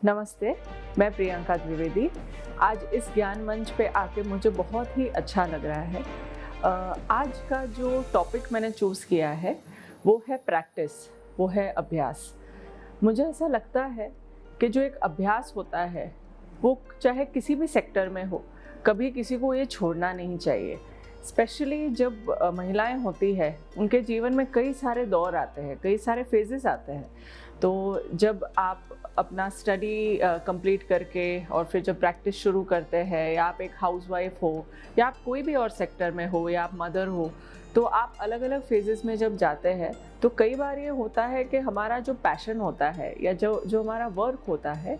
नमस्ते, मैं प्रियंका द्विवेदी। आज इस ज्ञान मंच पे आके मुझे बहुत ही अच्छा लग रहा है। आज का जो टॉपिक मैंने चूज़ किया है वो है प्रैक्टिस, वो है अभ्यास। मुझे ऐसा लगता है कि जो एक अभ्यास होता है वो चाहे किसी भी सेक्टर में हो, कभी किसी को ये छोड़ना नहीं चाहिए। स्पेशली जब महिलाएं होती हैं, उनके जीवन में कई सारे दौर आते हैं, कई सारे फेजेस आते हैं। तो जब आप अपना स्टडी कंप्लीट करके और फिर जब प्रैक्टिस शुरू करते हैं, या आप एक हाउसवाइफ हो, या आप कोई भी और सेक्टर में हो, या आप मदर हो, तो आप अलग अलग फेजेस में जब जाते हैं तो कई बार ये होता है कि हमारा जो पैशन होता है या जो हमारा वर्क होता है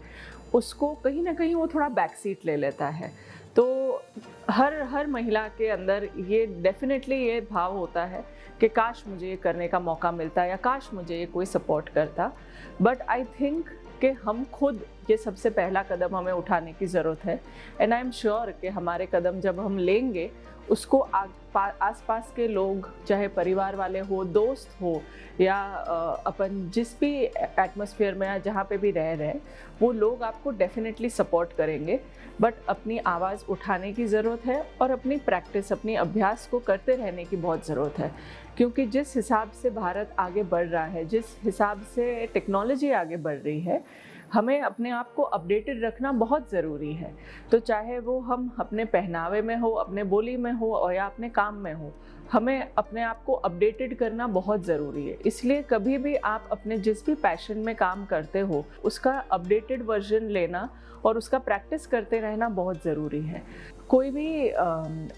उसको कहीं ना कहीं वो थोड़ा बैक सीट ले लेता है। तो हर महिला के अंदर ये डेफिनेटली ये भाव होता है कि काश मुझे ये करने का मौका मिलता या काश मुझे ये कोई सपोर्ट करता। बट आई थिंक कि हम खुद ये सबसे पहला कदम हमें उठाने की ज़रूरत है। एंड आई एम श्योर कि हमारे कदम जब हम लेंगे उसको आसपास के लोग, चाहे परिवार वाले हो, दोस्त हो, या अपन जिस भी एटमॉस्फेयर में या जहाँ पे भी रह रहे हैं, वो लोग आपको डेफिनेटली सपोर्ट करेंगे। बट अपनी आवाज़ उठाने की ज़रूरत है और अपनी प्रैक्टिस, अपनी अभ्यास को करते रहने की बहुत ज़रूरत है। क्योंकि जिस हिसाब से भारत आगे बढ़ रहा है, जिस हिसाब से टेक्नोलॉजी आगे बढ़ रही है, हमें अपने आप को अपडेटेड रखना बहुत ज़रूरी है। तो चाहे वो हम अपने पहनावे में हो, अपने बोली में हो, और या अपने काम में हो, हमें अपने आप को अपडेटेड करना बहुत ज़रूरी है। इसलिए कभी भी आप अपने जिस भी पैशन में काम करते हो उसका अपडेटेड वर्जन लेना और उसका प्रैक्टिस करते रहना बहुत ज़रूरी है। कोई भी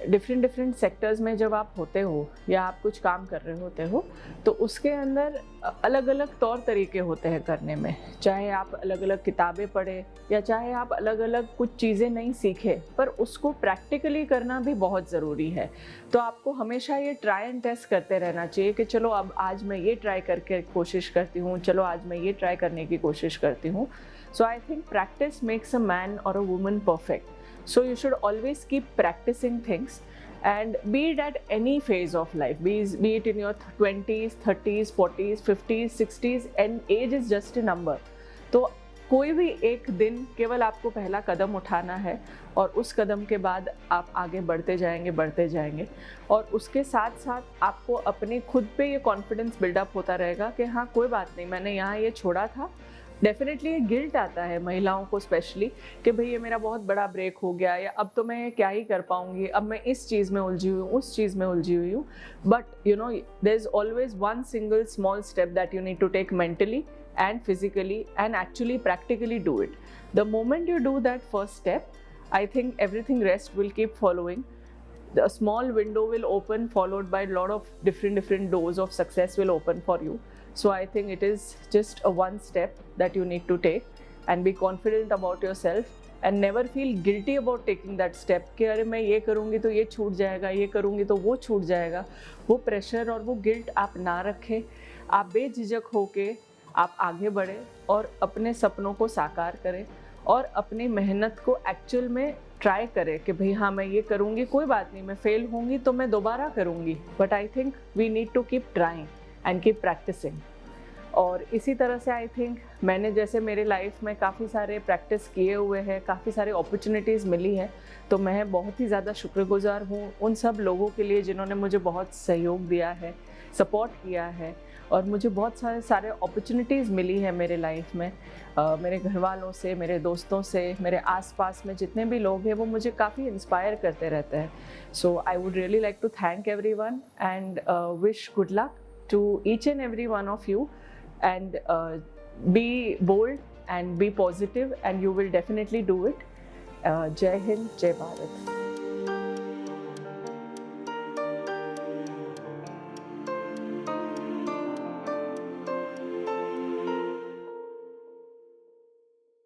डिफरेंट सेक्टर्स में जब आप होते हो या आप कुछ काम कर रहे होते हो तो उसके अंदर अलग अलग तौर तरीके होते हैं करने में। चाहे आप अलग अलग किताबें पढ़े या चाहे आप अलग अलग कुछ चीज़ें नहीं सीखे, पर उसको प्रैक्टिकली करना भी बहुत ज़रूरी है। तो आपको हमेशा ये ट्राई एंड टेस्ट करते रहना चाहिए कि चलो अब आज मैं ये ट्राई करके कोशिश करती हूँ, चलो आज मैं ये ट्राई करने की कोशिश करती हूँ। So I think practice makes a man और a woman perfect. So you should always keep practicing things, and be it at any phase of life, be it in your 20s, 30s, 40s, 50s, 60s, and age is just a number. तो कोई भी एक दिन केवल आपको पहला कदम उठाना है और उस कदम के बाद आप आगे बढ़ते जाएंगे और उसके साथ साथ आपको अपने खुद पे ये कॉन्फिडेंस बिल्डअप होता रहेगा कि हाँ कोई बात नहीं, मैंने यहाँ ये छोड़ा था। डेफिनेटली ये गिल्ट आता है महिलाओं को स्पेशली कि भाई ये मेरा बहुत बड़ा ब्रेक हो गया, या अब तो मैं क्या ही कर पाऊंगी, अब मैं इस चीज़ में उलझी हुई हूँ, उस चीज़ में उलझी हुई हूँ। But you know there is always one single small step that you need to take mentally and physically and actually practically do it. The moment you do that first step, I think everything rest will keep following. The small window will open, followed by a lot of different doors of success will open for you. So I think it is just a one step that you need to take, and be confident about yourself and never feel guilty about taking that step कि अरे मैं ये करूँगी तो ये छूट जाएगा, ये करूँगी तो वो छूट जाएगा। वो प्रेशर और वो गिल्ट आप ना रखें। आप बेझिझक होके आप आगे बढ़े और अपने सपनों को साकार करें और अपनी मेहनत को एक्चुअल में ट्राई करें कि भाई हाँ मैं ये करूँगी, कोई बात नहीं, मैं फेल होंगी तो मैं दोबारा करूँगी। But I think we need to keep trying and keep practicing. और इसी तरह से आई थिंक मैंने जैसे मेरे लाइफ में काफ़ी सारे प्रैक्टिस किए हुए हैं, काफ़ी सारे अपॉर्चुनिटीज़ मिली है, तो मैं बहुत ही ज़्यादा शुक्रगुजार हूँ उन सब लोगों के लिए जिन्होंने मुझे बहुत सहयोग दिया है, सपोर्ट किया है, और मुझे बहुत सारे अपॉर्चुनिटीज़ मिली है मेरे लाइफ में। मेरे घर वालों से, मेरे दोस्तों से, मेरे आसपास में जितने भी लोग हैं वो मुझे काफ़ी इंस्पायर करते रहते हैं। So I would really like to thank everyone and wish good luck to each and every one of you, and be bold and be positive, and you will definitely do it. Jai Hind, Jai Bharat.